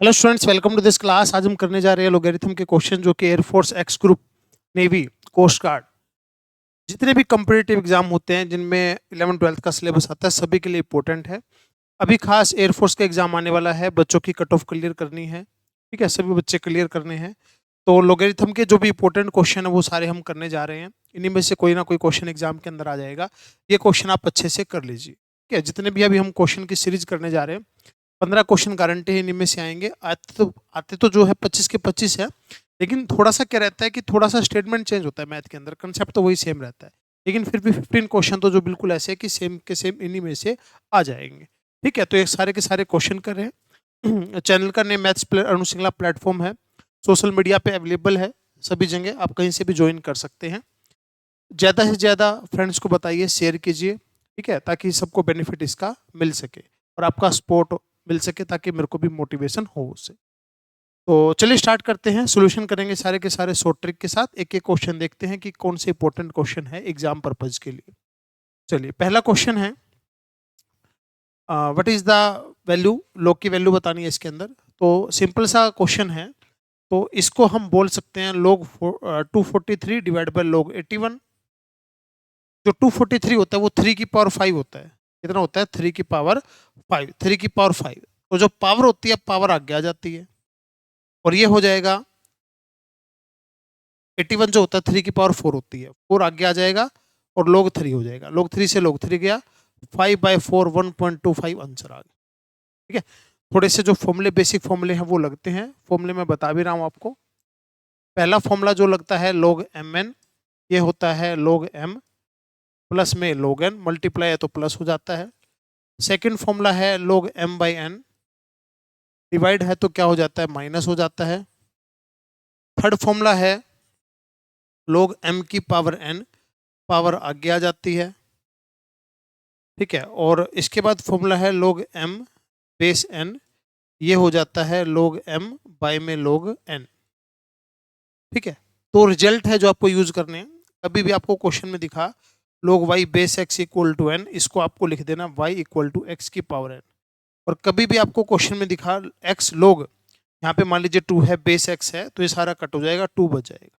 Hello students, welcome to this class. आज हम करने जा रहे हैं लोगरिथम के क्वेश्चन जो कि air force, X group, navy, coast guard, जितने भी कॉम्पिटिटिव एग्जाम होते हैं जिनमें 11th-12th का सिलेबस आता है सभी के लिए इंपॉर्टेंट है। अभी खास एयरफोर्स का एग्जाम आने वाला है, बच्चों की कट ऑफ क्लियर करनी है। ठीक है, सभी बच्चे क्लियर करने हैं। तो लोगरिथम के जो भी इंपॉर्टेंट क्वेश्चन है वो सारे हम करने जा रहे हैं। इन्हीं में से कोई ना कोई क्वेश्चन एग्जाम के अंदर आ जाएगा। ये क्वेश्चन आप अच्छे से कर लीजिए। ठीक है, जितने भी अभी हम क्वेश्चन की सीरीज करने जा रहे हैं 15 क्वेश्चन गारंटी है इन्हीं में से आएंगे। आते तो जो है 25 के 25 है, लेकिन थोड़ा सा क्या रहता है कि थोड़ा सा स्टेटमेंट चेंज होता है। मैथ के अंदर कंसेप्ट तो वही सेम रहता है, लेकिन फिर भी 15 क्वेश्चन तो जो बिल्कुल ऐसे है कि सेम के सेम इन्हीं में से आ जाएंगे। ठीक है, तो ये सारे के सारे क्वेश्चन कर रहे हैं। चैनल का नेम मैथ्स अनुश्रृंखला प्लेटफॉर्म है। सोशल मीडिया पे अवेलेबल है, सभी जगह आप कहीं से भी ज्वाइन कर सकते हैं। ज़्यादा से ज़्यादा फ्रेंड्स को बताइए, शेयर कीजिए। ठीक है, ताकि सबको बेनिफिट इसका मिल सके और आपका सपोर्ट मिल सके, ताकि मेरे को भी मोटिवेशन हो उससे। तो चलिए स्टार्ट करते हैं। सॉल्यूशन करेंगे सारे के सारे शॉर्ट ट्रिक के साथ। एक एक क्वेश्चन देखते हैं कि कौन से इंपॉर्टेंट क्वेश्चन है एग्जाम पर्पज के लिए। चलिए, पहला क्वेश्चन है, what is the value. Log की वैल्यू बतानी है इसके अंदर। तो सिंपल सा क्वेश्चन है, तो इसको हम बोल सकते हैं log 243 डिवाइड बाय log 81। जो 243 होता है वो 3 की पावर 5 होता है। कितना होता है? 3 की पावर 5। 3 की पावर 5, तो जो पावर होती है पावर आगे आ जाती है, और ये हो जाएगा 81 जो होता है 3 की पावर 4 होती है, 4 आगे आ जाएगा और log 3 हो जाएगा। log 3 से log 3 गया, 5/4 1.25 आंसर आ गया। ठीक है, थोड़े से जो फॉर्मूले, बेसिक फॉर्मूले हैं वो लगते हैं। फॉर्मूले मैं बता भी रहा हूँ आपको। पहला फॉर्मूला जो लगता है log mn, ये होता है log m प्लस में log n, मल्टीप्लाई है तो प्लस हो जाता है। सेकंड फॉर्मूला है log m/n, डिवाइड है तो क्या हो जाता है? माइनस हो जाता है। थर्ड फॉर्मूला है log m की पावर n, पावर आगे आ जाती है। ठीक है, और इसके बाद फॉर्मूला है log m बेस n, ये हो जाता है log m बाय में log n। ठीक है, तो रिजल्ट है जो आपको यूज करने हैं। कभी भी आपको क्वेश्चन में दिखा log y base x equal to n, इसको आपको लिख देना y इक्वल टू x की पावर n। और कभी भी आपको क्वेश्चन में दिखा x log, यहाँ पे मान लीजिए 2 है, बेस x है, तो ये सारा कट हो जाएगा, 2 बच जाएगा।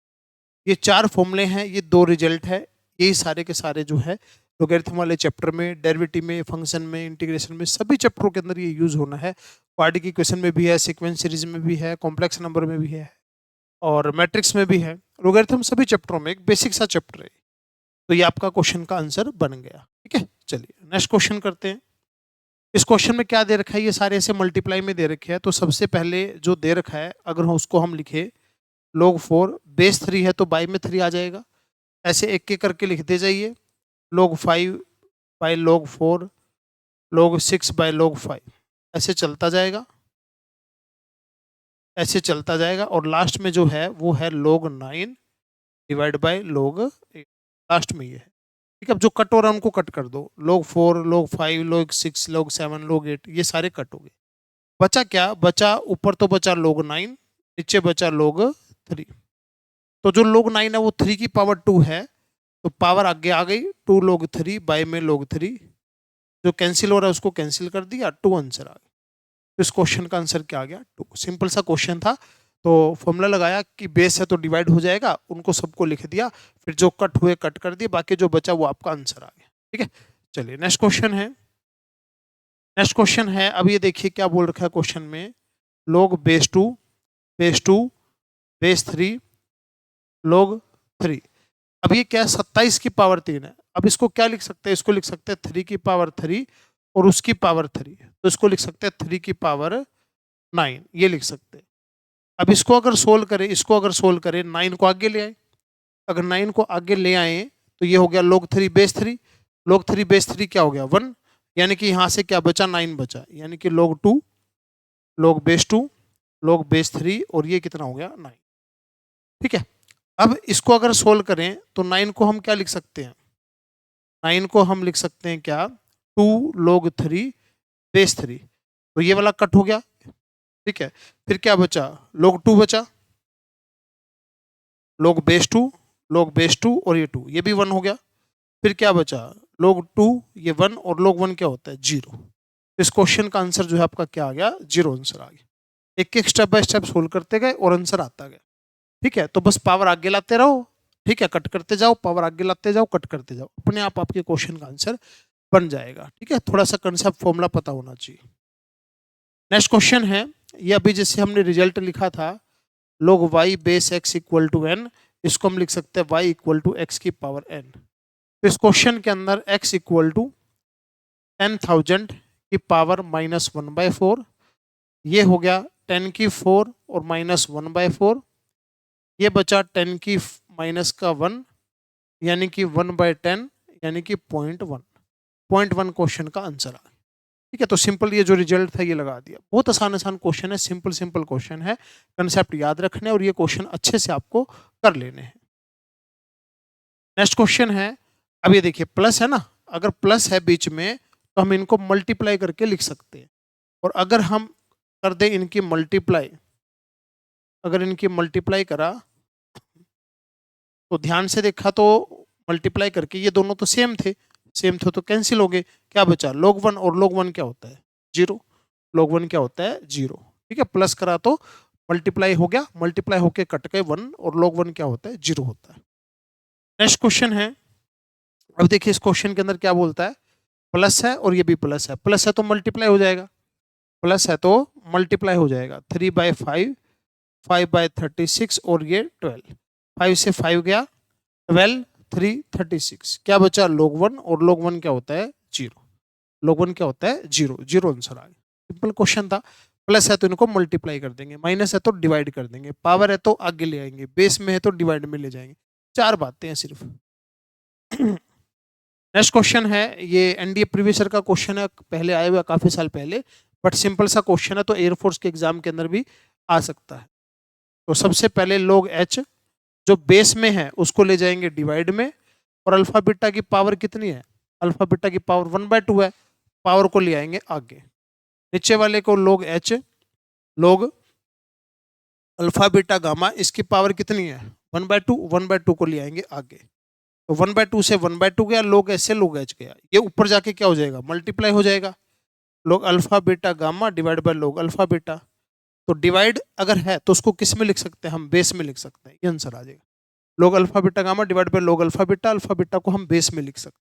ये 4 फॉर्मूले हैं, ये 2 रिजल्ट है। यही सारे के सारे जो है लोगरिथम वाले चैप्टर में, डेरिवेटिव में, फंक्शन में, इंटीग्रेशन में, सभी चैप्टरों के अंदर ये यूज होना है। क्वाड्रेटिक इक्वेशन में भी है, सीक्वेंस सीरीज में भी है, कॉम्प्लेक्स नंबर में भी है, और मैट्रिक्स में भी है। लोगरिथम सभी चैप्टरों में एक बेसिक सा चैप्टर है। तो ये आपका क्वेश्चन का आंसर बन गया। ठीक है, चलिए नेक्स्ट क्वेश्चन करते हैं। इस क्वेश्चन में क्या दे रखा है? ये सारे ऐसे मल्टीप्लाई में दे रखे हैं। तो सबसे पहले जो दे रखा है, अगर हम उसको हम लिखे log 4 बेस 3 है तो बाई में 3 आ जाएगा। ऐसे एक एक करके लिखते जाइए। log 5 by log 4, log 6 by log 5, ऐसे चलता जाएगा, ऐसे चलता जाएगा। और लास्ट में जो है वो है log 9 divide by log 8। Last में ये है। ठीक है, अब जो कट हो रहा है उनको कट कर दो। log 4, log 5, log 6, log 7, log 8, ये सारे कट हो गए। बचा क्या? बचा ऊपर तो बचा log 9, नीचे बचा log 3। तो जो log 9 है वो 3 की पावर 2 है, तो पावर आगे आ गई, 2 log 3 बाय में log 3। जो कैंसिल हो रहा है उसको कैंसिल कर दिया, 2 आंसर आ गया। तो इस क्वेश्चन का आंसर क्या आ गया? 2। सिंपल सा क्वेश्चन था। तो फॉर्मूला लगाया कि बेस है तो डिवाइड हो जाएगा, उनको सबको लिख दिया, फिर जो कट हुए कट कर दिए, बाकी जो बचा वो आपका आंसर आ गया। ठीक है, चलिए नेक्स्ट क्वेश्चन है। नेक्स्ट क्वेश्चन है, अब ये देखिए क्या बोल रखा है क्वेश्चन में। log base 2 base 2 base 3 log 3। अब ये क्या है? 27 की पावर 3 है। अब इसको क्या लिख सकते हैं? इसको लिख सकते हैं 3 की पावर 3 और उसकी पावर 3, तो इसको लिख सकते हैं 3 की पावर 9, ये लिख सकते हैं। अब इसको अगर सोल्व करें, इसको अगर सोल्व करें, 9 को आगे ले आए। अगर 9 को आगे ले आए तो ये हो गया log 3 बेस 3। log 3 बेस 3 क्या हो गया? 1। यानी कि यहाँ से क्या बचा? 9 बचा, यानी कि log 2, log base 2, log base 3, और ये कितना हो गया? 9। ठीक है, अब इसको अगर सोल्व करें तो 9 को हम क्या लिख सकते हैं? 9 को हम लिख सकते हैं क्या? 2 log 3 बेस 3। तो ये वाला कट हो गया। ठीक है, फिर क्या बचा? log 2 बचा, log बेस 2, log बेस 2, और ये 2, ये भी 1 हो गया। फिर क्या बचा? log 2, ये 1, और log 1 क्या होता है? 0। इस क्वेश्चन का आंसर जो है आपका क्या आ गया? 0 आंसर आ गया। एक एक स्टेप बाय स्टेप सोल्व करते गए और आंसर आता गया। ठीक है, तो बस पावर आगे लाते रहो, ठीक है, कट करते जाओ, पावर आगे लाते जाओ, कट करते जाओ, अपने आप आपके क्वेश्चन का आंसर बन जाएगा। ठीक है, थोड़ा सा कंसेप्ट फॉर्मूला पता होना चाहिए। नेक्स्ट क्वेश्चन है, ये अभी जैसे हमने रिजल्ट लिखा था log y base x equal to n, इसको हम लिख सकते हैं y इक्वल टू एक्स की पावर n। तो इस क्वेश्चन के अंदर x इक्वल टू 10,000 की पावर -1/4, ये हो गया 10 की 4 और -1/4, ये बचा 10 की माइनस का 1 यानी कि 1/10 यानी कि 0.1 क्वेश्चन का आंसर आ गया। ठीक है, तो सिंपल ये जो रिजल्ट था ये लगा दिया। बहुत आसान आसान क्वेश्चन है, सिंपल सिंपल क्वेश्चन है, कंसेप्ट याद रखने और ये क्वेश्चन अच्छे से आपको कर लेने हैं। नेक्स्ट क्वेश्चन है, अब ये देखिए प्लस है ना, अगर प्लस है बीच में तो हम इनको मल्टीप्लाई करके लिख सकते हैं, और अगर हम कर दें इनकी मल्टीप्लाई, अगर इनकी मल्टीप्लाई करा तो ध्यान से देखा तो मल्टीप्लाई करके ये दोनों तो सेम थे तो कैंसिल हो गए, क्या बचा log 1, और log 1 क्या होता है 0, log 1 क्या होता है 0। ठीक है, प्लस करा तो मल्टीप्लाई हो गया, मल्टीप्लाई होके कट गए 1, और log 1 क्या होता है 0 होता है। नेक्स्ट क्वेश्चन है, अब देखिए इस क्वेश्चन के अंदर क्या बोलता है, प्लस है और ये भी प्लस है तो मल्टीप्लाई हो जाएगा, प्लस है तो मल्टीप्लाई हो जाएगा, 3/5, 5/36 और ये 12, 5 से 5 गया 12, 3, 36, क्या बचा log 1, और log 1 क्या होता है 0, log 1 क्या होता है 0, 0 आंसर आ गया। सिंपल क्वेश्चन था, प्लस है तो इनको मल्टीप्लाई कर देंगे, माइनस है तो डिवाइड कर देंगे, पावर है तो आगे ले आएंगे, बेस में है तो डिवाइड में ले जाएंगे, 4 बातें हैं सिर्फ। नेक्स्ट क्वेश्चन है, ये एनडीए प्रीवियस ईयर का क्वेश्चन है, पहले आया हुआ काफी साल पहले, बट सिंपल सा क्वेश्चन है तो एयरफोर्स के एग्जाम के अंदर भी आ सकता है। तो सबसे पहले log h जो बेस में है उसको ले जाएंगे डिवाइड में, और अल्फा बीटा की पावर कितनी है, अल्फा बीटा की पावर 1/2 है, पावर को ले आएंगे आगे, नीचे वाले को log h log alpha beta gamma, इसकी पावर कितनी है 1/2, 1/2 को ले आएंगे आगे, तो 1/2 से 1/2 गया, log h से log h गया, ये ऊपर जाके क्या हो जाएगा मल्टीप्लाई हो जाएगा, log alpha beta gamma divide by log alpha beta. तो डिवाइड अगर है तो उसको किस में लिख सकते हैं, हम बेस में लिख सकते हैं, ये आंसर आ जाएगा, log alpha beta gamma divide by log alpha beta को हम बेस में लिख सकते हैं।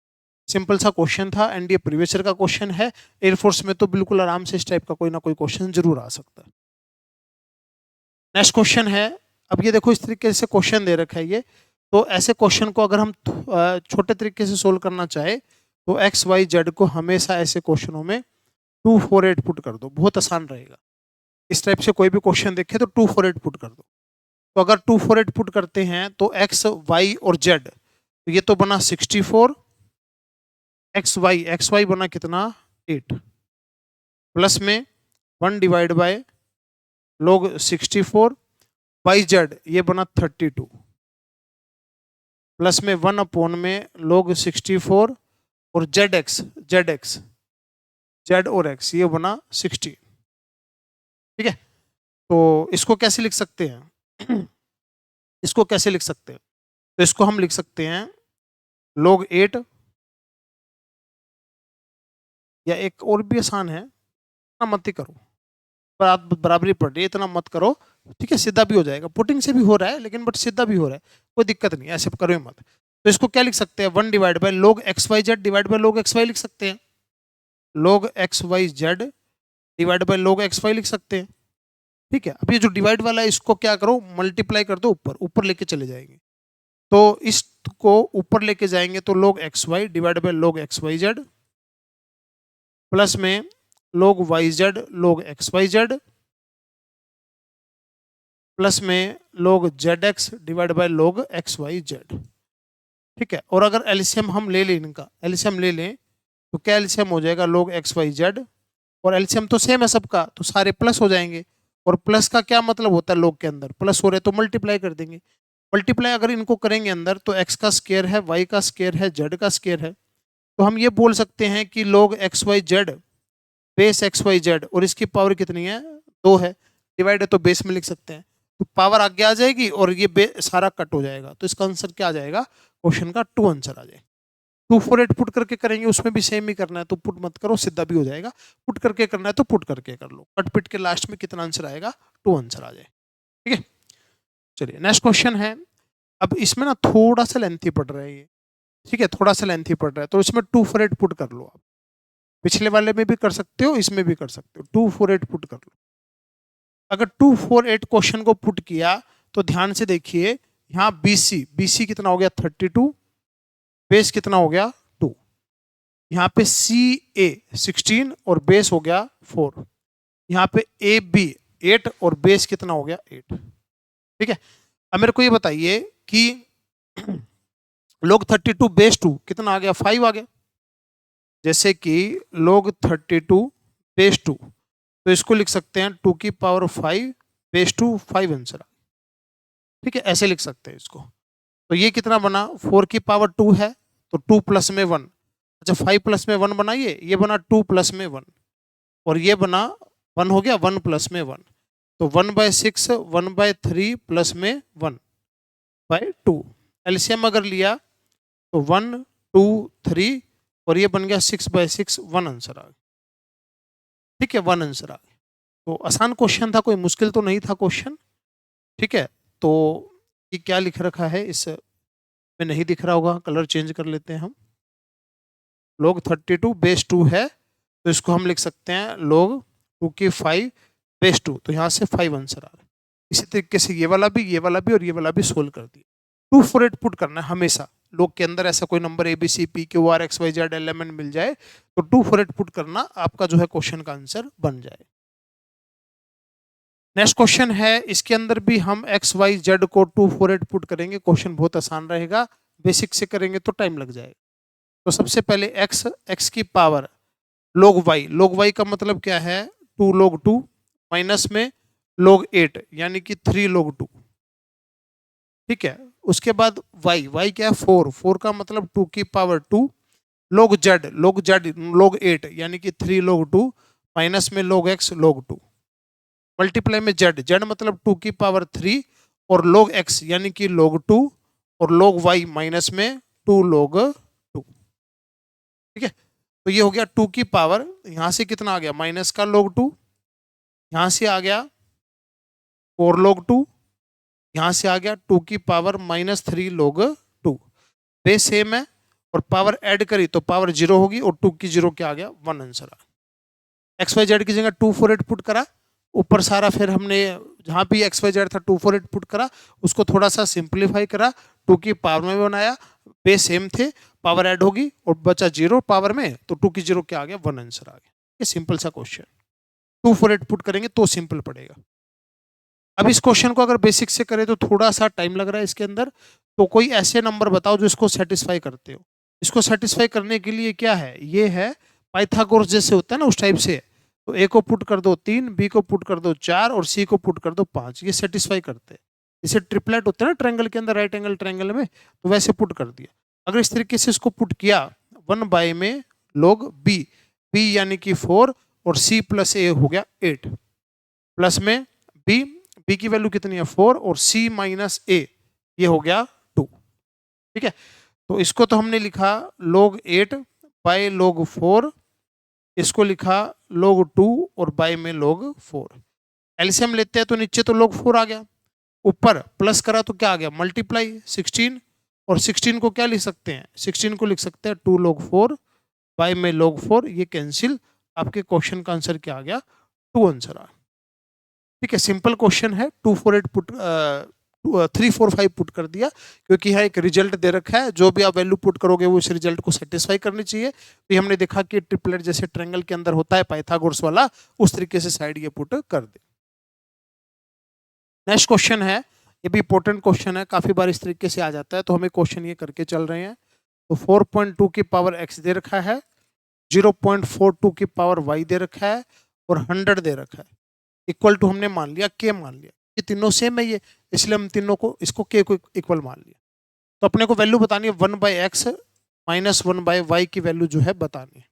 सिंपल सा क्वेश्चन था, एनडीए प्रीवियस ईयर का क्वेश्चन है, एयरफोर्स में तो बिल्कुल आराम से इस टाइप का कोई ना कोई क्वेश्चन जरूर आ सकता है। नेक्स्ट क्वेश्चन है, अब ये देखो इस तरीके से क्वेश्चन दे रखा है ये, तो ऐसे क्वेश्चन को अगर हम छोटे तरीके से सोल्व करना चाहे तो एक्स वाई जेड को हमेशा ऐसे क्वेश्चनों में 2 4 8 पुट कर दो, बहुत आसान रहेगा। इस टाइप से कोई भी क्वेश्चन देखे तो 2 4 8 पुट कर दो, तो अगर 2 4 8 पुट करते हैं तो एक्स वाई और जेड, तो ये तो बना 64, एक्स वाई बना कितना 8, प्लस में 1 divide by log 64, by Z ये बना 32, प्लस में 1 अपॉन में log 64 और जेड एक्स जेड और एक्स ये बना 16। ठीक है, तो इसको कैसे लिख सकते हैं इसको कैसे लिख सकते हैं, तो इसको हम लिख सकते हैं log 8, या एक और भी आसान है, इतना मत ही करो, बराबरी पड़ रही है इतना मत करो, ठीक है, सीधा भी हो जाएगा, पुटिंग से भी हो रहा है लेकिन बट सीधा भी हो रहा है, कोई दिक्कत नहीं, ऐसे करो मत। तो इसको क्या लिख सकते हैं, 1 divide by log x Y z divide by log x y लिख सकते हैं, log x Y z divide by log x y लिख सकते हैं। ठीक है, अब ये जो डिवाइड वाला है इसको क्या करो मल्टीप्लाई कर दो, ऊपर ऊपर लेके चले जाएंगे, तो इसको ऊपर लेके जाएंगे तो log x y divide by log x Y z, plus में log y z log x Y z, plus में log z x divide by log x Y z. ठीक है, और अगर एलसीएम हम ले लें, इनका एलसीएम ले लें तो क्या एलसीएम हो जाएगा log एक्स वाई जेड, और एलसीएम तो सेम है सबका तो सारे प्लस हो जाएंगे, और प्लस का क्या मतलब होता है log के अंदर प्लस हो रहे तो मल्टीप्लाई कर देंगे, मल्टीप्लाई अगर इनको करेंगे अंदर तो x का स्क्वायर है, y का स्क्वायर है, z का स्क्वायर है, तो हम ये बोल सकते हैं कि log x Y z base x Y z, और इसकी पावर कितनी है 2 है, डिवाइड है तो बेस में लिख सकते हैं, तो पावर आगे आ जाएगी और ये सारा कट हो जाएगा, तो इसका आंसर क्या आ जाएगा, क्वेश्चन का 2 आंसर आ जाएगा। 248 पुट करके करेंगे उसमें भी सेम ही करना है, तो पुट मत करो, सीधा भी हो जाएगा। पुट करके करना है तो पुट करके कर लो। कट पिट के लास्ट में कितना आंसर आएगा, 2 आंसर आ जाए। ठीक है, चलिए नेक्स्ट क्वेश्चन है। अब इसमें ना थोड़ा सा लेंथी पड़ रहा है ये, ठीक है, थोड़ा सा लेंथी पड़ रहा है, तो इसमें 248 पुट कर लो आप। पिछले वाले में भी कर सकते हो, इसमें भी कर सकते हो, 248 पुट कर लो। अगर 248 क्वेश्चन को पुट किया तो ध्यान से देखिए, यहाँ बीसी कितना हो गया 32, बेस कितना हो गया 2, यहाँ पे सी ए 16 और बेस हो गया 4, यहाँ पे ए बी 8 और बेस कितना हो गया 8। ठीक है, अब मेरे को ये बताइए कि log 32 बेस 2 कितना आ गया, 5 आ गया। जैसे कि log 32 बेस 2, तो इसको लिख सकते हैं 2 की पावर 5 बेस 2 5 आंसर। ठीक है, ऐसे लिख सकते हैं इसको। तो ये कितना बना, 4 की पावर 2 है तो 2 प्लस में 1, अच्छा 5 प्लस में 1 बनाइए, ये बना 2 प्लस में 1, और ये बना 1 हो गया 1 प्लस में 1, तो 1/6 1/3 प्लस में 1/2। एलसीएम अगर लिया तो 1 2 3 और ये बन गया 6/6, 1 आंसर आ गया। ठीक है, 1 आंसर आ गया। तो आसान क्वेश्चन था, कोई मुश्किल तो नहीं था क्वेश्चन। ठीक है, तो ये क्या लिख रखा है, इस में नहीं दिख रहा होगा, कलर चेंज कर लेते हैं हम। log 32 बेस 2 है तो इसको हम लिख सकते हैं log 2 की 5 बेस 2, तो यहाँ से 5 आंसर आ गया। इसी तरीके से ये वाला भी, ये वाला भी और ये वाला भी सोल्व कर दिया। 248 पुट करना है हमेशा। log के अंदर ऐसा कोई number A B C P Q R X Y Z element मिल जाए तो 248 पुट करना, आपका जो है क्वेश्चन का आंसर बन जाए। नेक्स्ट क्वेश्चन है, इसके अंदर भी हम एक्स वाई जेड को 248 पुट करेंगे। क्वेश्चन बहुत आसान रहेगा, बेसिक से करेंगे तो टाइम लग जाएगा। तो सबसे पहले एक्स की पावर log y का मतलब क्या है, 2 log 2 माइनस में log 8 यानी कि 3 log 2। ठीक है, उसके बाद y क्या है 4 का मतलब 2 की पावर 2 log log 8 यानी कि 3 log 2 माइनस में log x log 2 मल्टीप्लाई में z मतलब 2 की पावर 3 और log x यानी कि log 2 और log y माइनस में 2 log 2। ठीक है, तो ये हो गया 2 की पावर, यहां से कितना आ गया माइनस का log 2, यहां से आ गया 4 log 2, यहां से आ गया 2 की पावर -3 log 2। बेस सेम है और पावर ऐड करी तो पावर 0 होगी और 2 की 0 क्या आ गया 1 आंसर आ गया। एक्स वाई जेड की जगह 248 पुट करा, ऊपर सारा फिर हमने जहां भी एक्स वाई जेड था 248 पुट करा, उसको थोड़ा सा सिंप्लीफाई करा, 2 की पावर में बनाया, बेस सेम थे, पावर ऐड होगी और बचा 0 पावर में, तो 2 की 0 क्या आ गया 1 आंसर आ गया। ये सिंपल सा क्वेश्चन, 248 पुट करेंगे तो सिंपल पड़ेगा। अब इस क्वेश्चन को अगर बेसिक से करें तो थोड़ा सा टाइम लग रहा है इसके अंदर, तो कोई ऐसे नंबर बताओ जो इसको सेटिस्फाई करते हो। इसको सेटिस्फाई करने के लिए क्या है, ये है पाइथागोरस जैसे होता है ना उस टाइप से, तो ए को पुट कर दो 3, बी को पुट कर दो 4 और सी को पुट कर दो 5, ये सेटिस्फाई करते हैं। जैसे ट्रिपलेट होते हैं ना ट्रायंगल के अंदर, राइट एंगल ट्रायंगल में, तो वैसे पुट कर दिया। अगर इस तरीके से इसको पुट किया 1 में log बी यानी कि 4 और सी प्लस ए हो गया 8 प्लस में बी की वैल्यू कितनी है 4 और सी माइनस ए ये हो गया 2। ठीक है, तो इसको तो हमने लिखा log 8 बाय log 4, इसको लिखा log 2 और बाय में log 4। एलसीएम लेते हैं तो नीचे तो log 4 आ गया, ऊपर प्लस करा तो क्या आ गया मल्टीप्लाई 16, और 16 को क्या लिख सकते हैं, 16 को लिख सकते हैं 2 log 4 बाय में log 4, ये कैंसिल, आपके क्वेश्चन का आंसर क्या आ गया 2 आंसर आ गया। ठीक है, सिंपल क्वेश्चन है, 248 पुट 345 पुट कर दिया, क्योंकि यहाँ एक रिजल्ट दे रखा है, जो भी आप वैल्यू पुट करोगे वो इस रिजल्ट को सेटिस्फाई करनी चाहिए। तो हमने देखा कि ट्रिपलेट जैसे ट्रायंगल के अंदर होता है पाइथागोरस वाला, उस तरीके से साइड ये पुट कर दे। नेक्स्ट क्वेश्चन है, ये भी इंपॉर्टेंट क्वेश्चन है, काफी बार इस तरीके से आ जाता है, तो हमें क्वेश्चन ये करके चल रहे हैं। तो 4.2 की पावर x दे रखा है, 0.42 की पावर y दे रखा है और 100 दे रखा है, इक्वल टू हमने मान लिया k मान लिया, ये तीनों सेम है ये, इसलिए हम तीनों को इसको k को इक्वल मान लिया। तो अपने को वैल्यू बतानी है 1/x माइनस 1/y की वैल्यू जो है बतानी है।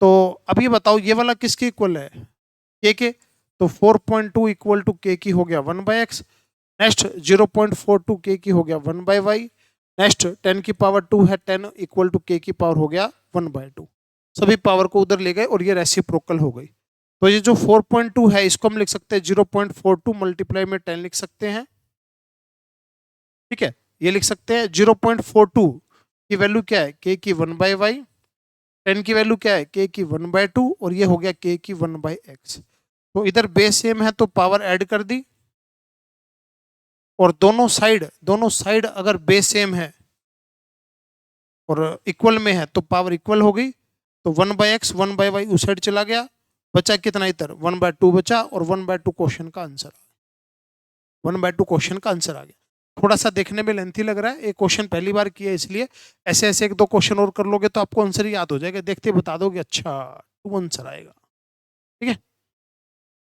तो अब ये बताओ ये वाला किसके इक्वल है, k के, तो 4.2 इक्वल टू k की हो गया 1/x, नेक्स्ट 0.42 k की हो गया 1/y, नेक्स्ट 10 की पावर 2 है, 10 इक्वल टू k की पावर हो गया 1/2। सभी पावर को उधर ले गए और ये रेसिप्रोकल हो गई। तो ये जो 4.2 है इसको हम लिख सकते हैं 0.42 मल्टीप्लाई में 10 लिख सकते हैं। ठीक है, ये लिख सकते हैं 0.42 की वैल्यू क्या है k की 1/y, 10 की वैल्यू क्या है k की 1/2 और ये हो गया k की 1/x। तो इधर बेस सेम है तो पावर ऐड कर दी और दोनों साइड अगर बेस सेम है और इक्वल में है तो पावर इक्वल हो गई। तो 1/x 1/y उस साइड चला गया, बचा कितना इधर 1/2 बचा और 1/2 क्वेश्चन का आंसर 1/2 क्वेश्चन का आंसर आ गया। थोड़ा सा देखने में लेंथी लग रहा है, एक क्वेश्चन पहली बार किया इसलिए ऐसे ऐसे एक दो क्वेश्चन और कर लोगे तो आपको आंसर याद हो जाएगा, देखते बता दोगे अच्छा 2 आंसर आएगा। ठीक है,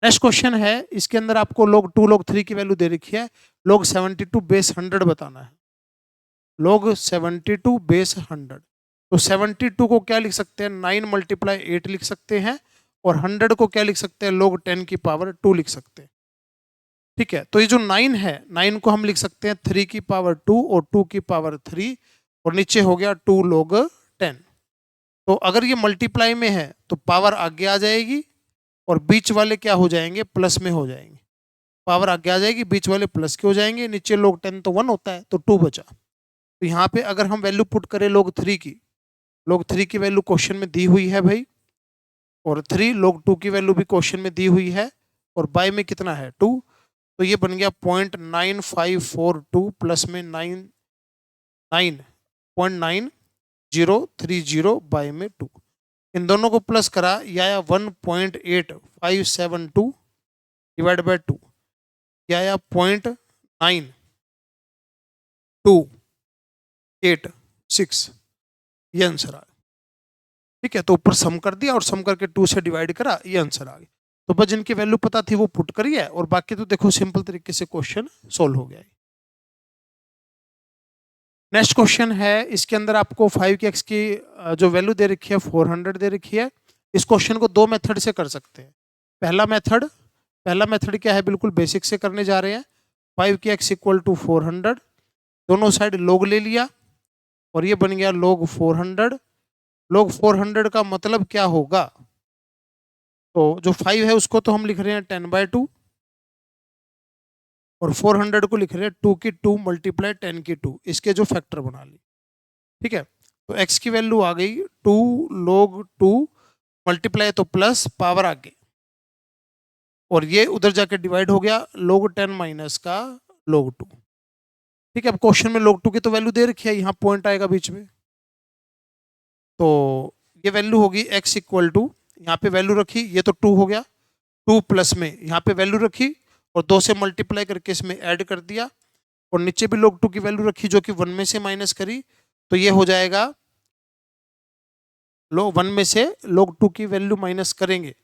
नेक्स्ट क्वेश्चन है, इसके अंदर आपको log 2 log 3 की वैल्यू दे रखी है, log 72 बेस 100 बताना है, log 72 बेस 100। तो 72 को क्या लिख सकते हैं 9 मल्टीप्लाई 8 लिख सकते हैं और 100 को क्या लिख सकते हैं log 10 की पावर 2 लिख सकते हैं। ठीक है, तो ये जो 9 है 9 को हम लिख सकते हैं 3 की पावर 2 और 2 की पावर 3 और नीचे हो गया 2 log 10। तो अगर ये मल्टीप्लाई में है तो पावर आगे आ जाएगी और बीच वाले क्या हो जाएंगे प्लस में हो जाएंगे, पावर आगे आ जाएगी बीच वाले प्लस के हो जाएंगे, नीचे log 10 तो 1 होता है तो 2 बचा। तो यहाँ पे अगर हम वैल्यू पुट करें log 3 की, log 3 की वैल्यू क्वेश्चन में दी हुई है भाई और 3 log 2 की वैल्यू भी क्वेश्चन में दी हुई है और बाय में कितना है 2, तो ये बन गया 0.9542 प्लस में 9.9030 बाय में 2। इन दोनों को प्लस करा या 1.8572 डिवाइड बाय 2 या 0.9286 ये आंसर आ गया। ठीक है, तो ऊपर सम कर दिया और सम करके 2 से डिवाइड करा, ये आंसर आ गया। तो बस जिनकी वैल्यू पता थी वो पुट करी है और बाकी तो देखो सिंपल तरीके से क्वेश्चन सोल्व हो गया है। नेक्स्ट क्वेश्चन है, इसके अंदर आपको 5 की x की जो वैल्यू दे रखी है 400 दे रखी है। इस क्वेश्चन को दो मेथड से कर सकते हैं। पहला मेथड क्या है, बिल्कुल बेसिक से करने जा रहे हैं। 5 की x इक्वल टू 400, दोनों साइड log ले लिया और ये बन गया log 400। log 400 का मतलब क्या होगा, तो जो 5 है उसको तो हम लिख रहे हैं 10/2 और 400 को लिख रहे हैं 2 की 2 मल्टीप्लाई 10 की 2, इसके जो फैक्टर बना ली। ठीक है, तो x की वैल्यू आ गई 2 log 2 मल्टीप्लाई तो प्लस पावर आगे और ये उधर जाके डिवाइड हो गया log 10 माइनस का log 2। ठीक है, अब क्वेश्चन में log 2 की तो वैल्यू दे रखी है, यहाँ पॉइंट आएगा बीच में, तो ये वैल्यू होगी x इक्वल टू, यहाँ पे वैल्यू रखी, ये तो 2 हो गया, 2 प्लस में यहाँ पे वैल्यू रखी और 2 से मल्टीप्लाई करके इसमें ऐड कर दिया और नीचे भी log 2 की वैल्यू रखी जो कि 1 में से माइनस करी, तो ये हो जाएगा log 1 में से log 2 की वैल्यू माइनस करेंगे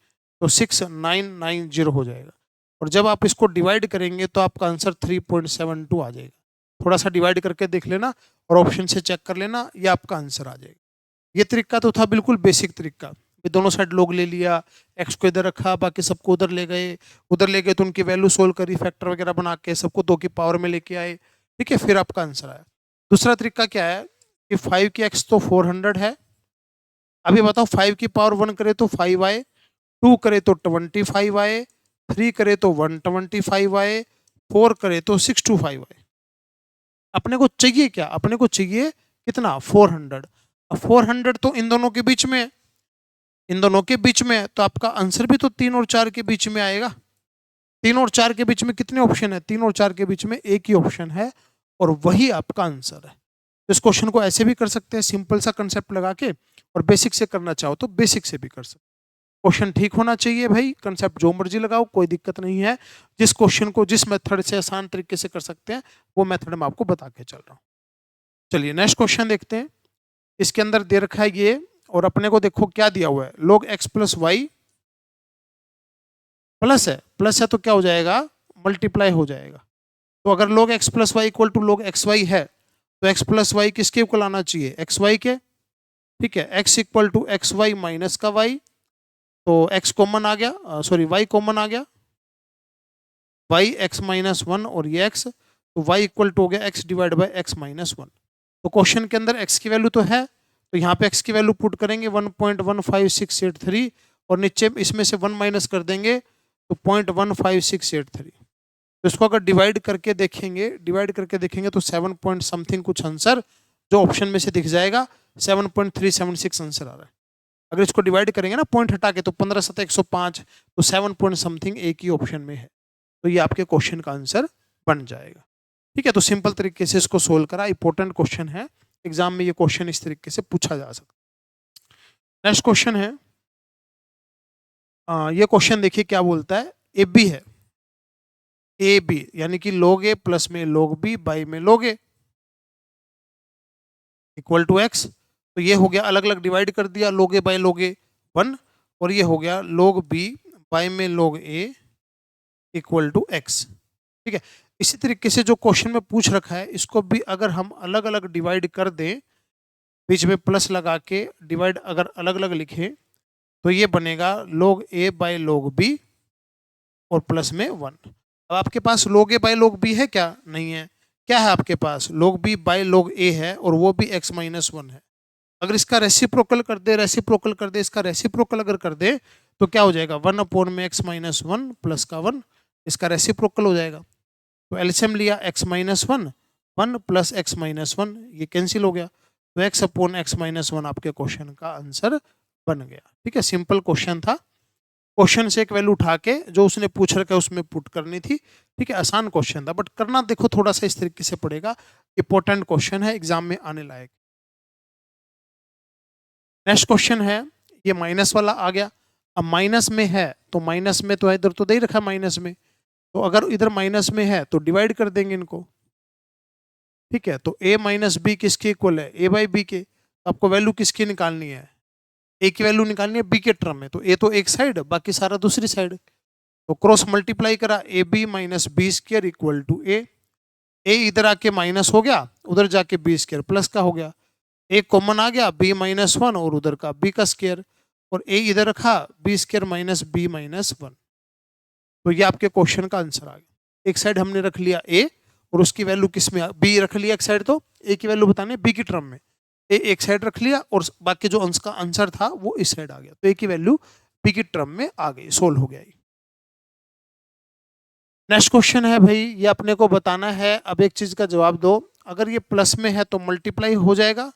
तो 6990 हो जाएगा और जब आप इसको डिवाइड करेंगे तो आपका आंसर 3.72 आ जाएगा। थोड़ा सा डिवाइड करके देख लेना और ऑप्शन से चेक कर लेना, ये आपका आंसर आ जाएगा। ये तरीका तो था बिल्कुल बेसिक तरीका, दोनों साइड log ले लिया, x को इधर रखा, बाकी सबको उधर ले गए तो उनकी वैल्यू सोल्व करी, फैक्टर वगैरह बना के सबको 2 की पावर में लेके आए। ठीक है, फिर आपका आंसर आया। दूसरा तरीका क्या है कि 5 की x तो 400 है, अभी बताओ 5 की पावर 1 करे तो 5y, 2 करे तो 25y, 3 करे तो 125y, 4 करे तो 625y। अपने को चाहिए क्या, अपने को चाहिए कितना 400। अब 400 तो इन दोनों के बीच में है, इन दोनों के बीच में है तो आपका आंसर भी तो 3 और 4 के बीच में आएगा। 3 और 4 के बीच में कितने ऑप्शन है, 3 और 4 के बीच में एक ही ऑप्शन है और वही आपका आंसर है। तो इस क्वेश्चन को ऐसे भी कर सकते हैं सिंपल सा कंसेप्ट लगा के, और बेसिक से करना चाहो तो बेसिक से भी कर सकते। क्वेश्चन ठीक होना चाहिए भाई, कंसेप्ट जो मर्जी लगाओ कोई दिक्कत नहीं है। जिस क्वेश्चन को जिस मेथड से आसान तरीके से कर सकते हैं वो मेथड मैं आपको बता के चल रहा हूँ। चलिए नेक्स्ट क्वेश्चन देखते हैं। इसके अंदर दे रखा है ये और अपने को देखो क्या दिया हुआ है, log x plus y plus है तो क्या हो जाएगा मल्टीप्लाई हो जाएगा। तो अगर log x plus y equal to log x y है तो x प्लस वाई किसके इक्वल आना चाहिए एक्स वाई के। ठीक है, x equal to x y minus का y, तो x कॉमन आ गया, सॉरी y कॉमन आ गया, y x माइनस 1 और ये x, तो y इक्वल टू हो गया x divide by x minus 1। तो क्वेश्चन के अंदर x की वैल्यू तो है, तो यहाँ पे x की वैल्यू पुट करेंगे 1.15683 और नीचे इसमें से 1 माइनस कर देंगे तो 0.15683। तो इसको अगर डिवाइड करके देखेंगे तो 7 पॉइंट समथिंग कुछ आंसर जो ऑप्शन में से दिख जाएगा 7.376 आंसर आ रहा है। अगर इसको डिवाइड करेंगे ना पॉइंट हटा के तो 15 7 105, तो 7 पॉइंट समथिंग एक ही ऑप्शन में है, तो ये आपके क्वेश्चन का आंसर बन जाएगा। ठीक है, तो सिंपल तरीके से इसको सोल्व करा। इंपॉर्टेंट क्वेश्चन है, एग्जाम में ये क्वेश्चन इस तरीके से पूछा जा सकता है। नेक्स्ट क्वेश्चन है, ये क्वेश्चन देखिए क्या बोलता है। ए बी है, ए बी यानी कि log a प्लस में log b बाई में log a equal to x. तो ये हो गया, अलग अलग डिवाइड कर दिया, log a by log a 1, और ये हो गया log b बाई में log a equal to x. ठीक है, इसी तरीके से जो क्वेश्चन में पूछ रखा है इसको भी अगर हम अलग अलग डिवाइड कर दें, बीच में प्लस लगा के डिवाइड अगर अलग अलग लिखें तो ये बनेगा log a by log b और प्लस में 1। अब आपके पास log a by log b है क्या? नहीं है। क्या है आपके पास? log b by log a है और वो भी x माइनस 1 है। अगर इसका रेसिप्रोकल कर दे, इसका रेसिप्रोकल अगर कर दे तो क्या हो जाएगा? 1 अपॉन में x माइनस 1 प्लस का 1, इसका रेसिप्रोकल हो जाएगा। तो एलसीएम लिया x minus 1, 1 plus x minus 1, ये कैंसिल हो गया, तो x अपॉन x माइनस 1 आपके क्वेश्चन का आंसर बन गया। ठीक है, सिंपल क्वेश्चन था। क्वेश्चन से एक वैल्यू उठा के जो उसने पूछ रखा है उसमें पुट करनी थी। ठीक है, आसान क्वेश्चन था, बट करना देखो थोड़ा सा इस तरीके से पड़ेगा। इंपॉर्टेंट क्वेश्चन है, एग्जाम में आने लायक। नेक्स्ट क्वेश्चन है, ये माइनस वाला आ गया। अब माइनस में है तो माइनस में तो है, इधर तो दे ही रखा है माइनस में, तो अगर इधर माइनस में है तो डिवाइड कर देंगे इनको। ठीक है, तो a माइनस बी किसके इक्वल है? a बाई बी के। आपको वैल्यू किसकी निकालनी है? a की वैल्यू निकालनी है b के टर्म में, तो a तो एक साइड, बाकी सारा दूसरी साइड। तो क्रॉस मल्टीप्लाई करा, A B minus B square equal to A इधर आके माइनस हो गया, उधर जाके बी स्क्र प्लस का हो गया, एक कॉमन आ गया b माइनस 1 और उधर का b का स्क्र, और a इधर रखा बी स्क्र माइनस बी माइनस 1। तो ये आपके क्वेश्चन का आंसर आ गया। एक साइड हमने रख लिया a और उसकी वैल्यू किस में? b रख लिया एक साइड, तो a की वैल्यू बताने b की टर्म में, a एक साइड रख लिया और बाकी जो अंश का आंसर था वो इस साइड आ गया, तो a की वैल्यू b की टर्म में आ गई, सोल्व हो गया। नेक्स्ट क्वेश्चन है भाई, ये अपने को बताना है। अब एक चीज का जवाब दो, अगर ये प्लस में है तो मल्टीप्लाई हो जाएगा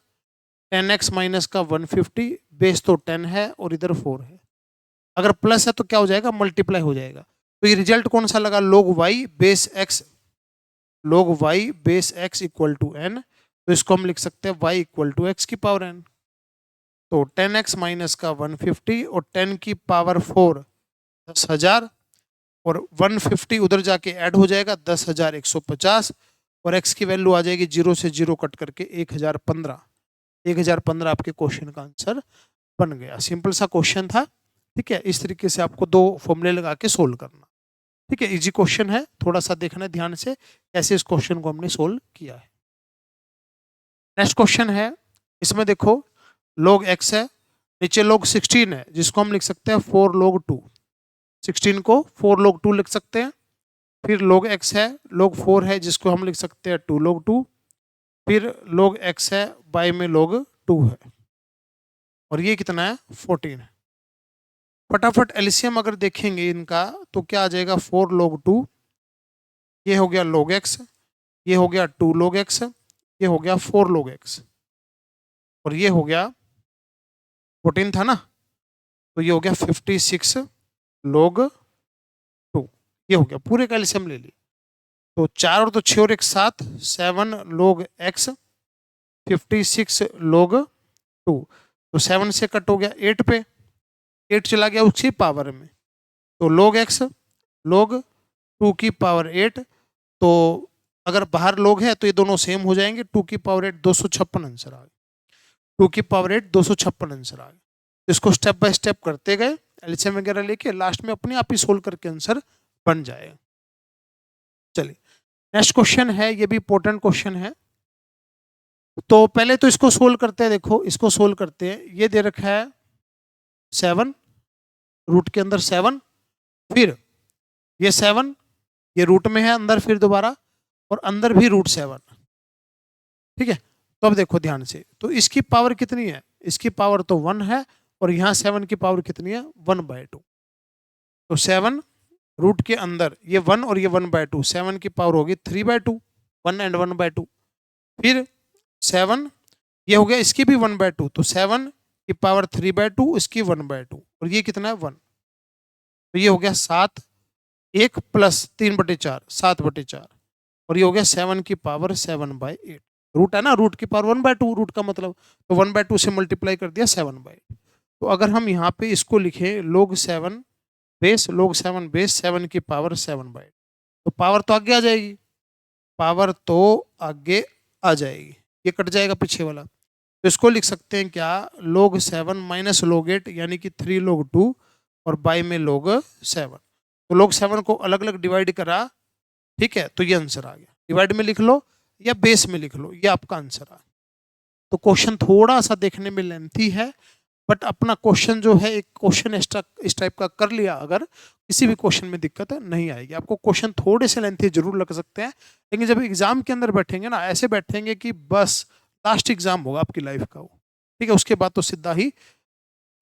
10x माइनस का 150, बेस तो 10 है और इधर 4 है। अगर प्लस है तो क्या हो जाएगा? मल्टीप्लाई हो जाएगा। तो ये रिजल्ट कौन सा लगा? log y base x equal to n, तो इसको हम लिख सकते हैं y इक्वल टू x की पावर n। तो 10x माइनस का 150 और 10 की पावर 4 10,000, और 150 उधर जाके ऐड हो जाएगा 10,150, और x की वैल्यू आ जाएगी 0 से 0 कट करके 1015 आपके क्वेश्चन का आंसर बन गया। सिंपल सा क्वेश्चन था। ठीक है, इस तरीके से आपको दो फॉर्मूले लगा के सोल्व करना। ठीक है, इजी क्वेश्चन है, थोड़ा सा देखना ध्यान से कैसे इस क्वेश्चन को हमने सोल्व किया है। नेक्स्ट क्वेश्चन है, इसमें देखो log x है, नीचे log 16 है जिसको हम लिख सकते हैं 4 log 2, 16 को 4 log 2 लिख सकते हैं। फिर log x है, log 4 है जिसको हम लिख सकते हैं 2 log 2, फिर log x है बाई में log 2 है, और ये कितना है? 14 है। फटाफट एलसीएम अगर देखेंगे इनका तो क्या आ जाएगा? 4 log 2, ये हो गया log x, ये हो गया 2 log x, ये हो गया 4 log x, और ये हो गया 14 था ना, तो ये हो गया 56 log 2, ये हो गया। पूरे का एलसीएम ले लिए तो 4 और तो 6 और 1 7, 7 log x 56 log 2, तो 7 से कट हो गया 8 पे, 8 चला गया उसकी पावर में, तो log x log 2 की पावर 8, तो अगर बाहर लोग है तो ये दोनों सेम हो जाएंगे। 2 की पावर 8 256 आंसर आ गया। 2 की पावर 8 256 आंसर आ गया। इसको स्टेप बाय स्टेप करते गए, एलसीएम वगैरह लेके लास्ट में अपने आप ही सोल्व करके आंसर बन जाएगा। चलिए नेक्स्ट क्वेश्चन है, ये भी इंपॉर्टेंट क्वेश्चन है। तो पहले तो इसको सोल्व करते हैं, देखो इसको सोल्व करते हैं। ये दे रखा है 7, रूट के अंदर 7, फिर ये 7 ये रूट में है अंदर, फिर दोबारा और अंदर भी रूट 7। ठीक है, तो अब देखो ध्यान से, तो इसकी पावर कितनी है, इसकी पावर तो 1 है, और यहाँ 7 की पावर कितनी है 1/2। तो 7 रूट के अंदर ये 1 और ये 1/2, 7 की पावर होगी 3/2, 1 एंड 1/2। फिर 7 ये हो गया इसकी भी 1/2, तो 7 की पावर 3/2, इसकी 1/2, और ये कितना है 1। तो ये हो गया 7, 1 प्लस 3/4, 7/4, और ये हो गया 7 की पावर 7/8। रूट है ना, रूट की पावर 1/2, रूट का मतलब, तो 1/2 से मल्टीप्लाई कर दिया 7/8। तो अगर हम यहाँ पे इसको लिखें log 7 बेस, log 7 बेस 7 की पावर 7/8, तो पावर तो आगे आ जाएगी, पावर तो आगे आ जाएगी, ये कट जाएगा पीछे वाला। तो इसको लिख सकते हैं क्या, log 7 माइनस log 8, यानी कि 3 log 2 और बाई में log 7। तो log 7 को अलग अलग डिवाइड करा, ठीक है, तो ये आंसर आ गया। डिवाइड में लिख लो या बेस में लिख लो, ये आपका आंसर आ। तो क्वेश्चन थोड़ा सा देखने में लेंथी है, बट अपना क्वेश्चन जो है, एक क्वेश्चन इस टाइप का कर लिया अगर, किसी भी क्वेश्चन में दिक्कत नहीं आएगी। आपको क्वेश्चन थोड़े से लेंथी जरूर लग सकते हैं, लेकिन जब एग्जाम के अंदर बैठेंगे ना, ऐसे बैठेंगे कि बस लास्ट एग्जाम होगा आपकी लाइफ का वो, ठीक है, उसके बाद तो सीधा ही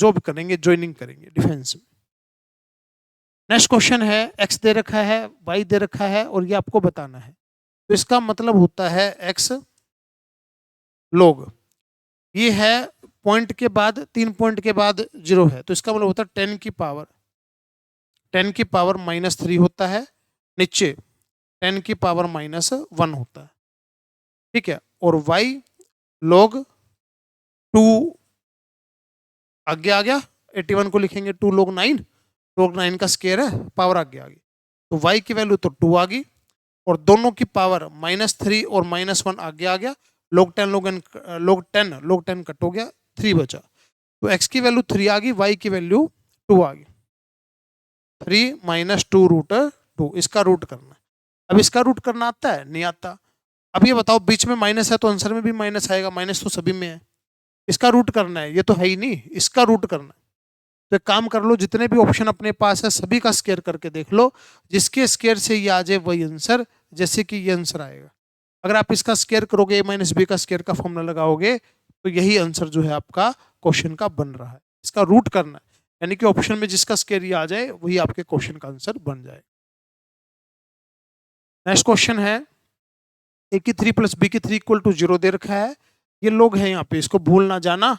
जॉब करेंगे, ज्वाइनिंग करेंगे डिफेंस में। नेक्स्ट क्वेश्चन है, एक्स दे रखा है, वाई दे रखा है, और ये आपको बताना है। तो इसका मतलब होता है एक्स लोग, ये है पॉइंट के बाद, 3 पॉइंट के बाद 0 है, तो इसका मतलब होता है 10 की पावर -3 होता है, नीचे 10 की पावर -1 होता है, ठीक है। और y log 2 आगे आ गया, 81 को लिखेंगे 2 log 9, log 9 का स्केयर है, पावर आगे आ गई, तो y की वैल्यू तो 2 आ गई, और दोनों की पावर -3 और -1 आगे आ गया, log 10 कट हो गया, 3 बचा, तो x की वैल्यू 3 आ गई, y की वैल्यू 2 आ गई। 3 - 2 रूट 2, इसका रूट करना है। अब इसका रूट करना आता है, नहीं आता। अब ये बताओ, बीच में माइनस है तो आंसर में भी माइनस आएगा, माइनस तो सभी में है। इसका रूट करना है, ये तो है ही नहीं, इसका रूट करना है। तो एक काम कर लो, जितने भी ऑप्शन अपने पास है सभी का स्केयर करके देख लो, जिसके स्केयर से ये आ जाए वही आंसर, जैसे कि ये आंसर आएगा। अगर आप इसका स्केयर करोगे, a - b का स्केयर का फॉर्मूला लगाओगे, तो यही आंसर जो है आपका क्वेश्चन का बन रहा है। इसका रूट करना है, यानी कि ऑप्शन में जिसका स्केयर ये आ जाए वही आपके क्वेश्चन का आंसर बन जाए। नेक्स्ट क्वेश्चन है, a की 3 + b की 3 = 0 दे रखा है। ये लोग हैं यहाँ पे, इसको भूल ना जाना,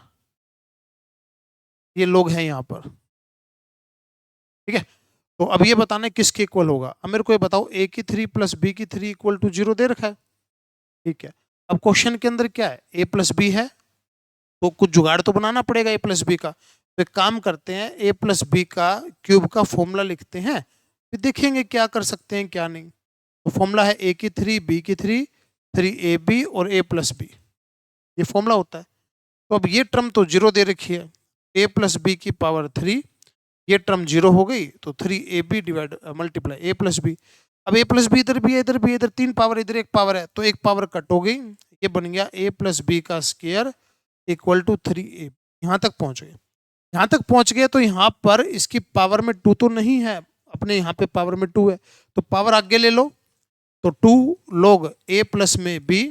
ये लोग हैं यहाँ पर, ठीक है। तो अब ये बताना है किसके इक्वल होगा। अब मेरे को ये बताओ, a की 3 + b की 3 = 0 दे रखा है, ठीक है। अब क्वेश्चन के अंदर क्या है, a + b है, तो कुछ जुगाड़ तो बनाना पड़ेगा a + b का। तो एक काम करते हैं, a + b का क्यूब का फॉर्मूला लिखते हैं, फिर देखेंगे क्या कर सकते हैं क्या नहीं। तो फॉर्मूला है a की 3 b की 3 3ab और a + b, ये फॉर्मूला होता है। तो अब ये टर्म तो 0 दे रखी है, a + b की पावर 3, ये टर्म 0 हो गई, तो 3ab divide multiply a + b। अब a + b इधर भी है, इधर भी है, इधर 3 पावर, इधर 1 पावर है, तो 1 पावर कट हो गई, ये बन गया a + b का स्क्वायर = 3ab। यहाँ तक पहुँच गए, यहाँ तक पहुँच गए, तो यहाँ पर इसकी पावर में 2 तो नहीं है, अपने यहाँ पे पावर में 2 है, तो पावर आगे ले लो, तो 2 log a + में b,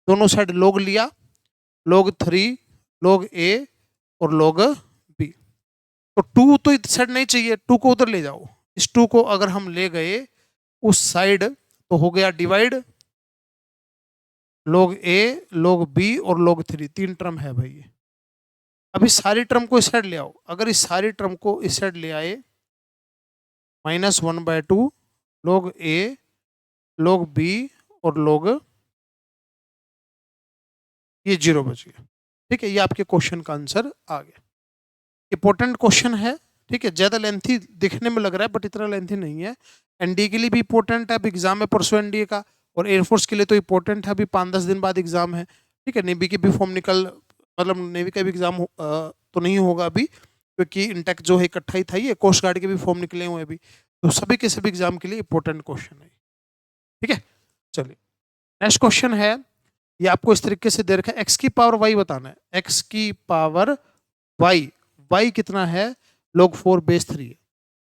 दोनों साइड log लिया, log 3 log a और log b। तो 2 तो इस साइड नहीं चाहिए, 2 को उधर ले जाओ, इस 2 को अगर हम ले गए उस साइड, तो हो गया divide, log a log b और log 3, 3 टर्म है भाई ये। अब इस सारी टर्म को इस साइड ले आओ, अगर इस सारी टर्म को इस साइड ले आए, -1/2 log a log b और log, ये 0 बच गया, ठीक है। ये आपके क्वेश्चन का आंसर आ गया। इंपॉर्टेंट क्वेश्चन है, ठीक है, ज्यादा लेंथी दिखने में लग रहा है बट इतना लेंथी नहीं है। एनडीए के लिए भी इंपॉर्टेंट है, अब एग्जाम है परसों एनडीए का, और एयरफोर्स के लिए तो इंपॉर्टेंट है, अभी 5-10 दिन बाद एग्जाम है, ठीक है। नेवी के भी फॉर्म निकल, मतलब नेवी का भी एग्जाम तो नहीं होगा अभी, क्योंकि इंटेक जो है इकट्ठा ही था, ये कोस्ट गार्ड के भी फॉर्म निकले हुए अभी, तो सभी के सभी एग्जाम के लिए इंपॉर्टेंट क्वेश्चन है, ठीक है। चलिए नेक्स्ट क्वेश्चन है, ये आपको इस तरीके से दे रखा है, एक्स की पावर वाई बताना है, एक्स की पावर वाई, वाई कितना है log 4 बेस 3 है,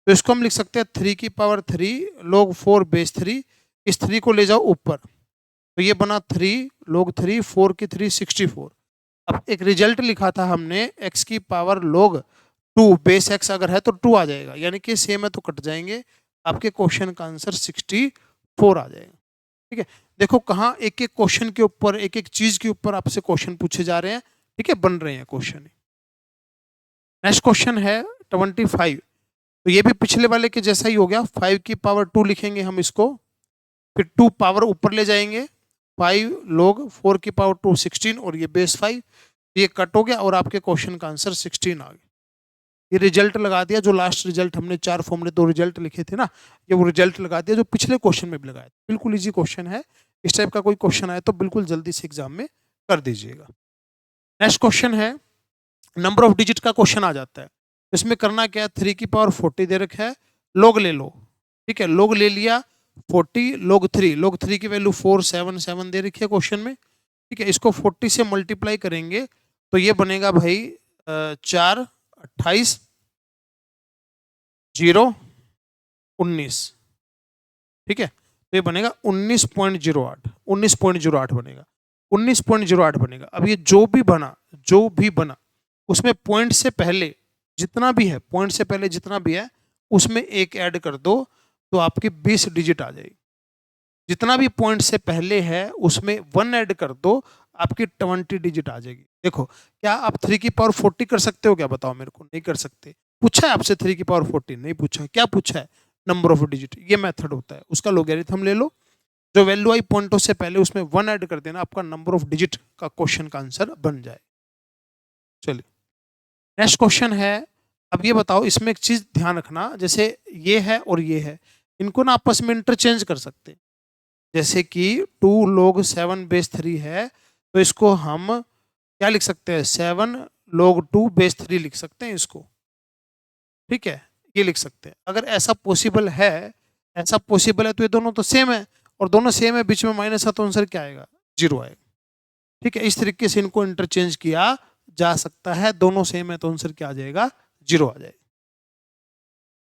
तो इसको हम लिख सकते हैं 3 की पावर 3 log 4 बेस 3, इस 3 को ले जाओ ऊपर, तो ये बना 3 log 3, 4 की 3 64। अब एक रिजल्ट लिखा था हमने x की पावर log 2 बेस x अगर है तो 2 आ जाएगा, यानी कि सेम है तो कट जाएंगे, आपके क्वेश्चन का आंसर 64 आ जाएगा। ठीक है, देखो कहाँ एक एक क्वेश्चन के ऊपर, एक एक चीज के ऊपर आपसे क्वेश्चन पूछे जा रहे हैं। ठीक है, बन रहे हैं क्वेश्चन। नेक्स्ट क्वेश्चन है 25। तो ये भी पिछले वाले के जैसा ही हो गया, 5 की पावर 2 लिखेंगे हम इसको, फिर 2 पावर ऊपर ले जाएंगे, 5 log 4 की पावर 2 16 और ये बेस 5, ये कट हो गया और आपके क्वेश्चन का आंसर 16 आ गया। ये रिजल्ट लगा दिया, जो लास्ट रिजल्ट हमने 4 फॉर्मूले 2 रिजल्ट लिखे थे ना, ये वो रिजल्ट लगा दिया जो पिछले क्वेश्चन में भी लगाया। बिल्कुल इजी क्वेश्चन है, इस टाइप का कोई क्वेश्चन आए तो बिल्कुल जल्दी से एग्जाम में कर दीजिएगा। नेक्स्ट क्वेश्चन है नंबर ऑफ डिजिट का क्वेश्चन आ जाता है। इसमें करना क्या है, 3 की पावर 40 दे रखा है, लोग ले लो। ठीक है, लोग ले लिया 40 log 3 की वैल्यू 477 दे रखी है क्वेश्चन में। ठीक है, इसको 40 से मल्टीप्लाई करेंगे तो ये बनेगा भाई 4 28 0 19। ठीक है, तो ये बनेगा 19.08 बनेगा, 19.08 बनेगा। अब ये जो भी बना उसमें पॉइंट से पहले जितना भी है, पॉइंट से पहले जितना भी है उसमें एक ऐड कर दो तो आपकी 20 डिजिट आ जाएगी। जितना भी पॉइंट से पहले है उसमें 1 ऐड कर दो, आपकी 20 डिजिट आ जाएगी। देखो, क्या आप 3 की पावर 40 कर सकते हो क्या, बताओ मेरे को। नहीं कर सकते। पूछा है आपसे 3 की पावर 40? नहीं पूछा। क्या पूछा है, नंबर ऑफ डिजिट। ये मेथड होता है, उसका लोगैरिथम ले लो, जो वैल्यू आई पॉइंटों से पहले उसमें 1 ऐड कर देना, आपका नंबर ऑफ डिजिट का क्वेश्चन का आंसर बन जाए। चलिए नेक्स्ट क्वेश्चन है। अब ये बताओ, इसमें एक चीज ध्यान रखना, जैसे ये है और ये है, इनको ना आपस में इंटरचेंज कर सकते हैं। जैसे कि 2 log 7 बेस 3 है, तो इसको हम क्या लिख सकते हैं, 7 log 2 बेस 3 लिख सकते हैं इसको। ठीक है, ये लिख सकते हैं। अगर ऐसा पॉसिबल है, ऐसा पॉसिबल है तो ये दोनों तो सेम है, और दोनों सेम है, बीच में माइनस है तो आंसर क्या आएगा, 0 आएगा। ठीक है, इस तरीके से इनको इंटरचेंज किया जा सकता है, दोनों सेम है तो आंसर क्या आ जाएगा, 0 आ जाएगा।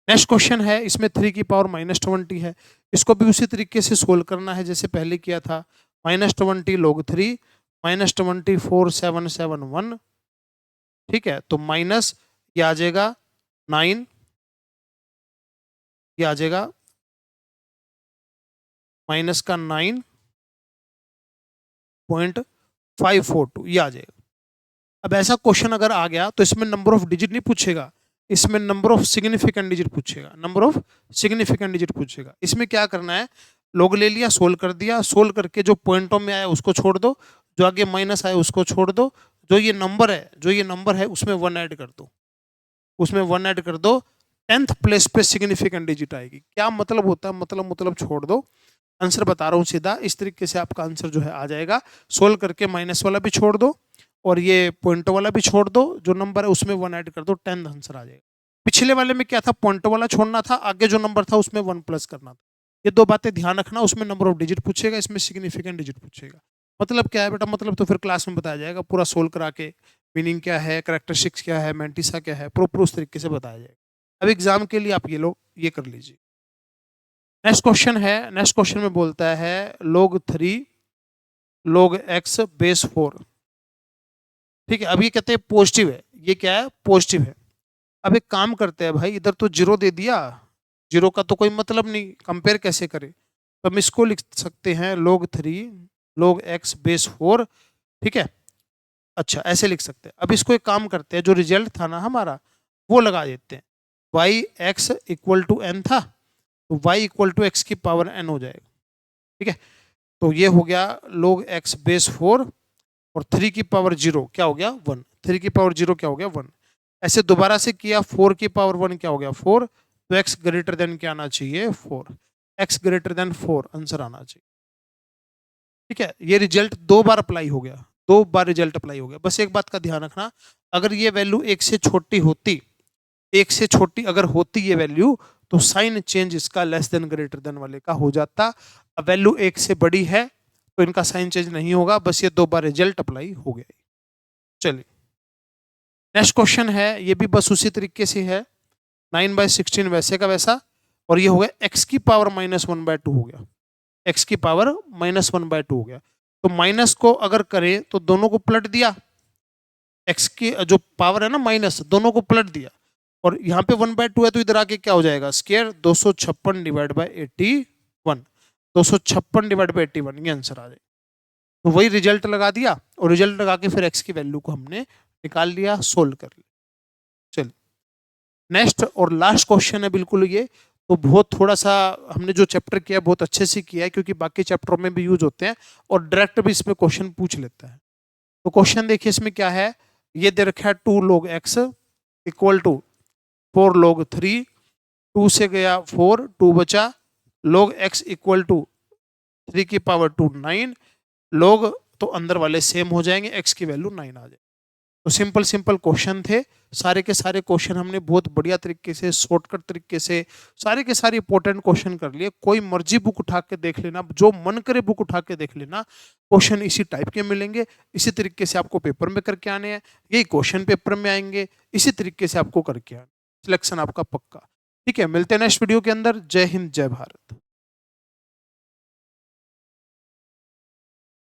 नेक्स्ट क्वेश्चन है, इसमें 3 की पावर -20 है, इसको भी उसी तरीके से सोल्व करना है जैसे पहले किया था। -20 log 3 -20 4771। ठीक है, तो माइनस ये आ जाएगा 9, ये आ जाएगा माइनस का 9.542, ये आ जाएगा। अब ऐसा क्वेश्चन अगर आ गया तो इसमें नंबर ऑफ डिजिट नहीं पूछेगा, इसमें नंबर ऑफ सिग्निफिकेंट डिजिट पूछेगा, नंबर ऑफ सिग्निफिकेंट डिजिट पूछेगा। इसमें क्या करना है, लोग ले लिया, सोल्व कर दिया, सोल्व करके जो पॉइंटों में आया उसको छोड़ दो, जो आगे माइनस आया उसको छोड़ दो, जो ये नंबर है उसमें 1 ऐड कर दो, उसमें 1 ऐड कर दो, 10th प्लेस पे सिग्निफिकेंट डिजिट आएगी। क्या मतलब होता है, मतलब छोड़ दो, आंसर बता रहा हूँ सीधा। इस तरीके से आपका आंसर जो है आ जाएगा। सोल्व करके माइनस वाला भी छोड़ दो और ये पॉइंट वाला भी छोड़ दो, जो नंबर है उसमें 1 ऐड कर दो, 10th आंसर आ जाएगा। पिछले वाले में क्या था, पॉइंट वाला छोड़ना था, आगे जो नंबर था उसमें 1 प्लस करना था। ये दो बातें ध्यान रखना, उसमें नंबर ऑफ डिजिट पूछेगा, इसमें सिग्निफिकेंट डिजिट पूछेगा। मतलब क्या है बेटा, मतलब तो फिर क्लास में बताया जाएगा पूरा सोल्व करा के, मीनिंग क्या है, करेक्टरिस्टिक्स क्या है, मैंटिसा क्या है, प्रॉपर उस तरीके से बताया जाएगा। अब एग्जाम के लिए आप ये लोग ये कर लीजिए। नेक्स्ट क्वेश्चन है, नेक्स्ट क्वेश्चन में बोलता है log 3 log x बेस 4। ठीक है, अब ये कहते हैं पॉजिटिव है, ये क्या है, पॉजिटिव है। अब एक काम करते हैं भाई, इधर तो 0 दे दिया, 0 का तो कोई मतलब नहीं, कंपेयर कैसे करें, तो हम इसको लिख सकते हैं log 3 log x बेस 4। ठीक है, अच्छा ऐसे लिख सकते हैं। अब इसको एक काम करते हैं, जो रिजल्ट था ना हमारा वो लगा देते हैं, y x equal to n था, तो y इक्वल टू एक्स की पावर n हो जाएगा। ठीक है, तो ये हो गया log x बेस 4 और 3 की पावर 0 क्या हो गया 1, 3 की पावर 0 क्या हो गया 1। ऐसे दोबारा से किया, 4 की पावर 1 क्या हो गया 4, तो x ग्रेटर देन क्या आना चाहिए 4, x ग्रेटर देन 4 आंसर आना चाहिए। ठीक है, ये रिजल्ट 2 बार अप्लाई हो गया, 2 बार रिजल्ट अप्लाई हो गया। बस एक बात का ध्यान रखना, अगर ये वैल्यू 1 से छोटी होती, 1 से छोटी अगर होती ये वैल्यू, तो साइन चेंज इसका लेस देन ग्रेटर देन वाले का हो जाता। अब वैल्यू 1 से बड़ी है तो इनका साइन चेंज नहीं होगा, बस ये 2 बार रिजल्ट अप्लाई हो गया। चलिए नेक्स्ट क्वेश्चन है, ये भी बस उसी तरीके से है, 9/16 वैसे का वैसा, और ये हो गया x की पावर -1/2 हो गया। एक्स की पावर -1/2 हो गया। तो माइनस को अगर करें तो दोनों को पलट दिया, एक्स की जो पावर है ना माइनस, दोनों को पलट दिया, और यहाँ पे 1/2 है तो इधर आके क्या हो जाएगा square, 256 divide by 81, 256 divide by 81, ये आंसर आ जाएगा। तो वही रिजल्ट लगा दिया, और रिजल्ट लगा के फिर एक्स की वैल्यू को हमने निकाल लिया, सोल्व कर लिया। चलिए नेक्स्ट और लास्ट क्वेश्चन है बिल्कुल ये, तो बहुत थोड़ा सा हमने जो चैप्टर किया है बहुत अच्छे से किया है, क्योंकि बाकी चैप्टरों में भी यूज होते हैं और डायरेक्ट भी इसमें क्वेश्चन पूछ लेता है। तो क्वेश्चन देखिए इसमें क्या है, ये दे रखा है 2 log x equal to 4 log 3, 2 से गया 4, 2 बचा, log x इक्वल टू 3 की पावर 2 9, log तो अंदर वाले सेम हो जाएंगे, x की वैल्यू 9 आ जाएगी। तो सिंपल सिंपल क्वेश्चन थे, सारे के सारे क्वेश्चन हमने बहुत बढ़िया तरीके से शॉर्टकट तरीके से सारे के सारे इंपॉर्टेंट क्वेश्चन कर लिए। कोई मर्जी बुक उठा के देख लेना, जो मन करे बुक उठा के देख लेना, क्वेश्चन इसी टाइप के मिलेंगे, इसी तरीके से आपको पेपर में करके आने हैं, यही क्वेश्चन पेपर में आएंगे, इसी तरीके से आपको करके आना, सिलेक्शन आपका पक्का। ठीक है, मिलते हैं नेक्स्ट वीडियो के अंदर। जय हिंद, जय भारत।